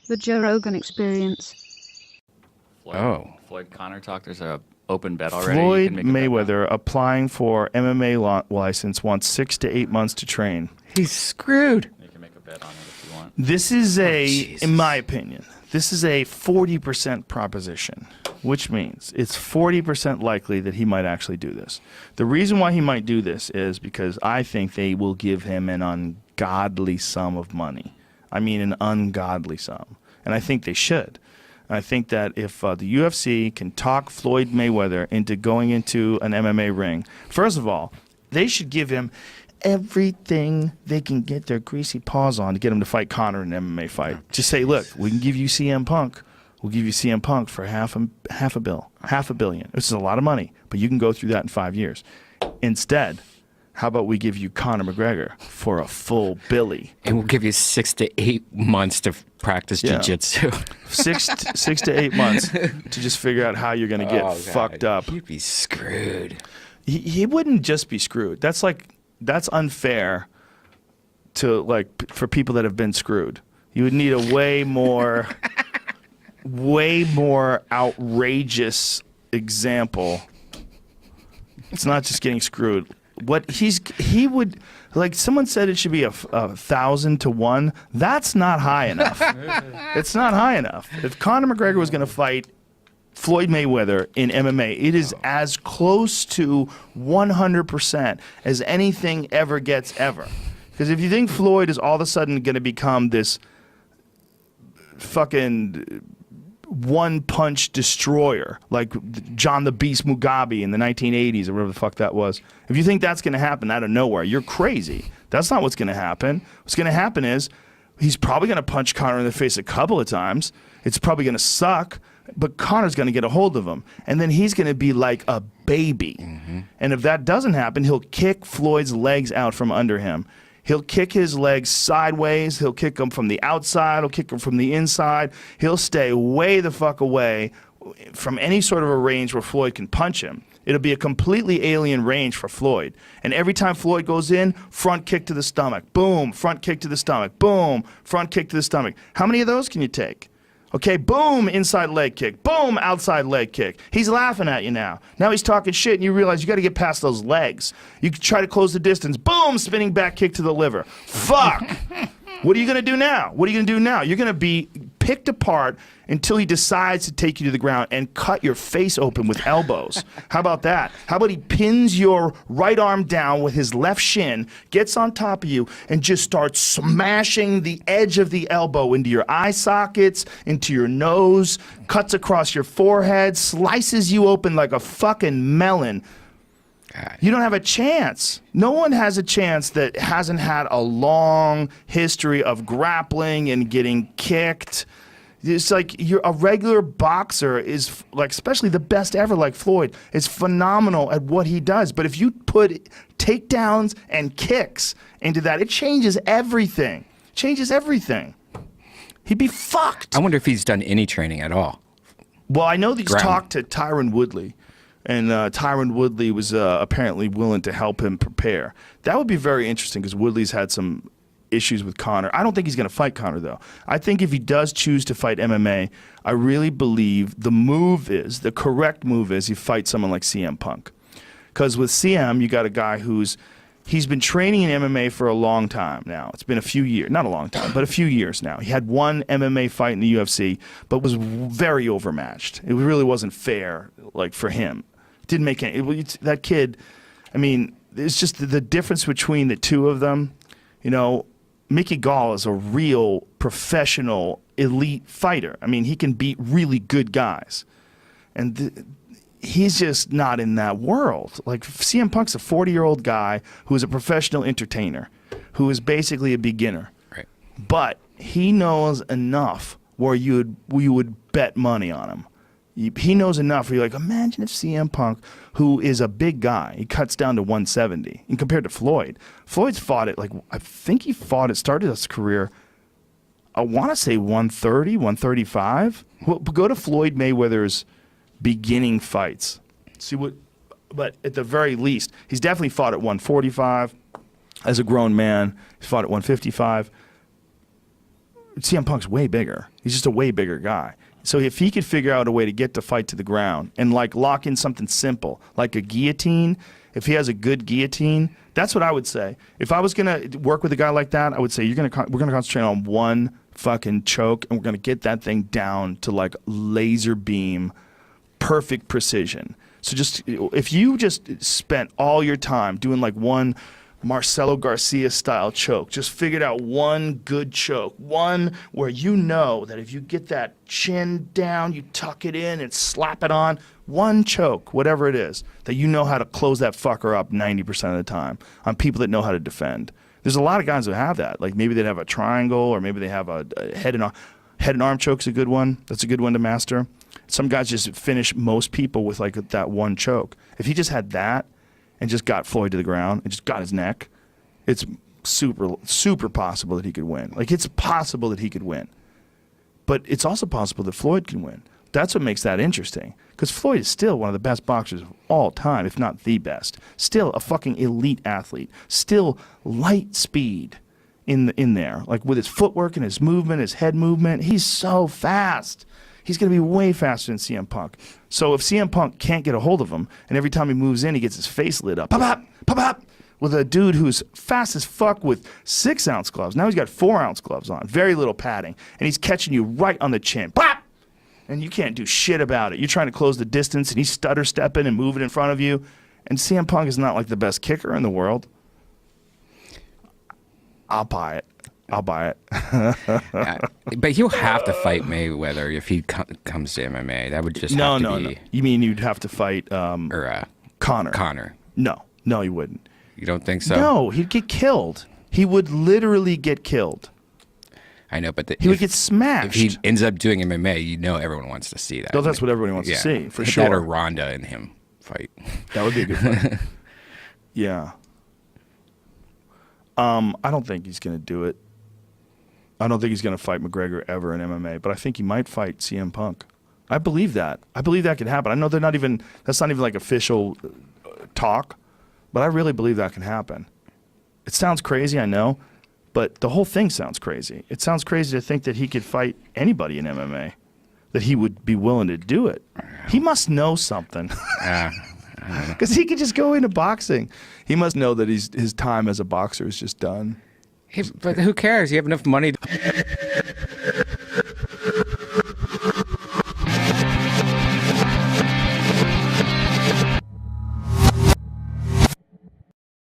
The Joe Rogan Experience. Floyd Connor talk. There's a open bet already. Floyd Mayweather applying for MMA license wants 6 to 8 months to train. He's screwed. You can make a bet on it if you want. This is in my opinion, this is a 40% proposition, which means it's 40% likely that he might actually do this. The reason why he might do this is because I think they will give him an ungodly sum of money. I mean, an ungodly sum. And I think they should. I think that if the UFC can talk Floyd Mayweather into going into an MMA ring, first of all, they should give him everything they can get their greasy paws on to get him to fight Conor in an MMA fight. Just say, look, we can give you CM Punk. We'll give you CM Punk for half a billion. This is a lot of money, but you can go through that in 5 years. Instead, how about we give you Conor McGregor for a full billy? And we'll give you 6 to 8 months to practice jiu-jitsu. 6 to 8 months to just figure out how you're going to get fucked up. You'd be screwed. He wouldn't just be screwed. That's unfair to for people that have been screwed. You would need a way more outrageous example. It's not just getting screwed. He would someone said it should be 1,000 to 1. That's not high enough. It's not high enough. If Conor McGregor was going to fight Floyd Mayweather in MMA, it is as close to 100% as anything ever gets ever. Because if you think Floyd is all of a sudden going to become this fucking one-punch destroyer like John the Beast Mugabe in the 1980s or whatever the fuck that was, if you think that's going to happen out of nowhere, you're crazy. That's not what's going to happen. What's going to happen is he's probably going to punch Conor in the face a couple of times. It's probably going to suck, but Conor's going to get a hold of him, and then he's going to be like a baby. Mm-hmm. And if that doesn't happen, he'll kick Floyd's legs out from under him. He'll kick his legs sideways. He'll kick them from the outside. He'll kick them from the inside. He'll stay way the fuck away from any sort of a range where Floyd can punch him. It'll be a completely alien range for Floyd. And every time Floyd goes in, front kick to the stomach. Boom, front kick to the stomach. Boom, front kick to the stomach. How many of those can you take? Okay, boom, inside leg kick. Boom, outside leg kick. He's laughing at you now. Now he's talking shit, and you realize you got to get past those legs. You can try to close the distance. Boom, spinning back kick to the liver. Fuck. What are you going to do now? What are you going to do now? You're going to be picked apart until he decides to take you to the ground and cut your face open with elbows. How about that? How about he pins your right arm down with his left shin, gets on top of you, and just starts smashing the edge of the elbow into your eye sockets, into your nose, cuts across your forehead, slices you open like a fucking melon. God. You don't have a chance. No one has a chance that hasn't had a long history of grappling and getting kicked. It's like a regular boxer is like, especially the best ever like Floyd, is phenomenal at what he does. But if you put takedowns and kicks into that, it changes everything. Changes everything. He'd be fucked. I wonder if he's done any training at all. Well, I know that he's talked to Tyron Woodley. And Tyron Woodley was apparently willing to help him prepare. That would be very interesting because Woodley's had some issues with Conor. I don't think he's going to fight Conor, though. I think if he does choose to fight MMA, I really believe the correct move is he fights someone like CM Punk. Because with CM, you got a guy he's been training in MMA for a long time now. It's been a few years, not a long time, but a few years now. He had one MMA fight in the UFC, but was very overmatched. It really wasn't fair, for him. Didn't make any. That kid, I mean, it's just the difference between the two of them. You know, Mickey Gall is a real professional elite fighter. I mean, he can beat really good guys, and he's just not in that world. Like CM Punk's a 40-year-old guy who is a professional entertainer, who is basically a beginner. Right. But he knows enough where you would bet money on him. He knows enough where you're like, imagine if CM Punk, who is a big guy, he cuts down to 170. And compared to Floyd, Floyd's fought it, I think he started his career, I want to say 130, 135. Well, go to Floyd Mayweather's beginning fights. But at the very least, he's definitely fought at 145 as a grown man. He's fought at 155. CM Punk's way bigger. He's just a way bigger guy. So if he could figure out a way to get the fight to the ground and like lock in something simple, like a guillotine, if he has a good guillotine, that's what I would say. If I was gonna work with a guy like that, I would say we're gonna concentrate on one fucking choke, and we're gonna get that thing down to like laser beam, perfect precision. So just if you just spent all your time doing like one Marcelo Garcia style choke, just figured out one good choke, one where you know that if you get that chin down, you tuck it in and slap it on, one choke, whatever it is, that you know how to close that fucker up 90% of the time on people that know how to defend. There's a lot of guys who have that. Like maybe they'd have a triangle, or maybe they have a head and arm choke's a good one. That's a good one to master. Some guys just finish most people with like that one choke. If he just had that and just got Floyd to the ground and just got his neck, it's super possible that he could win. Like it's possible that he could win. But it's also possible that Floyd can win. That's what makes that interesting. Because Floyd is still one of the best boxers of all time, if not the best. Still a fucking elite athlete. Still light speed in there. Like with his footwork and his movement, his head movement. He's so fast. He's going to be way faster than CM Punk. So if CM Punk can't get a hold of him, and every time he moves in, he gets his face lit up. Pop, pop, pop, pop. With a dude who's fast as fuck with 6-ounce gloves. Now he's got 4-ounce gloves on. Very little padding. And he's catching you right on the chin. Pop! And you can't do shit about it. You're trying to close the distance, and he's stutter stepping and moving in front of you. And CM Punk is not like the best kicker in the world. I'll buy it. But he'll have to fight Mayweather if he comes to MMA. That would just no. be... You mean you'd have to fight Conor. Conor. No, he wouldn't. You don't think so? No, he'd get killed. He would literally get killed. I know, but he would get smashed. If he ends up doing MMA, you know everyone wants to see that. No, that's what everybody wants to see, for sure. That or Ronda and him fight. That would be a good fight. Yeah. I don't think he's going to do it. I don't think he's going to fight McGregor ever in MMA, but I think he might fight CM Punk. I believe that. I believe that could happen. I know that's not even like official talk, but I really believe that can happen. It sounds crazy, I know, but the whole thing sounds crazy. It sounds crazy to think that he could fight anybody in MMA, that he would be willing to do it. He must know something. Because he could just go into boxing. He must know that his time as a boxer is just done. Hey, but who cares? You have enough money.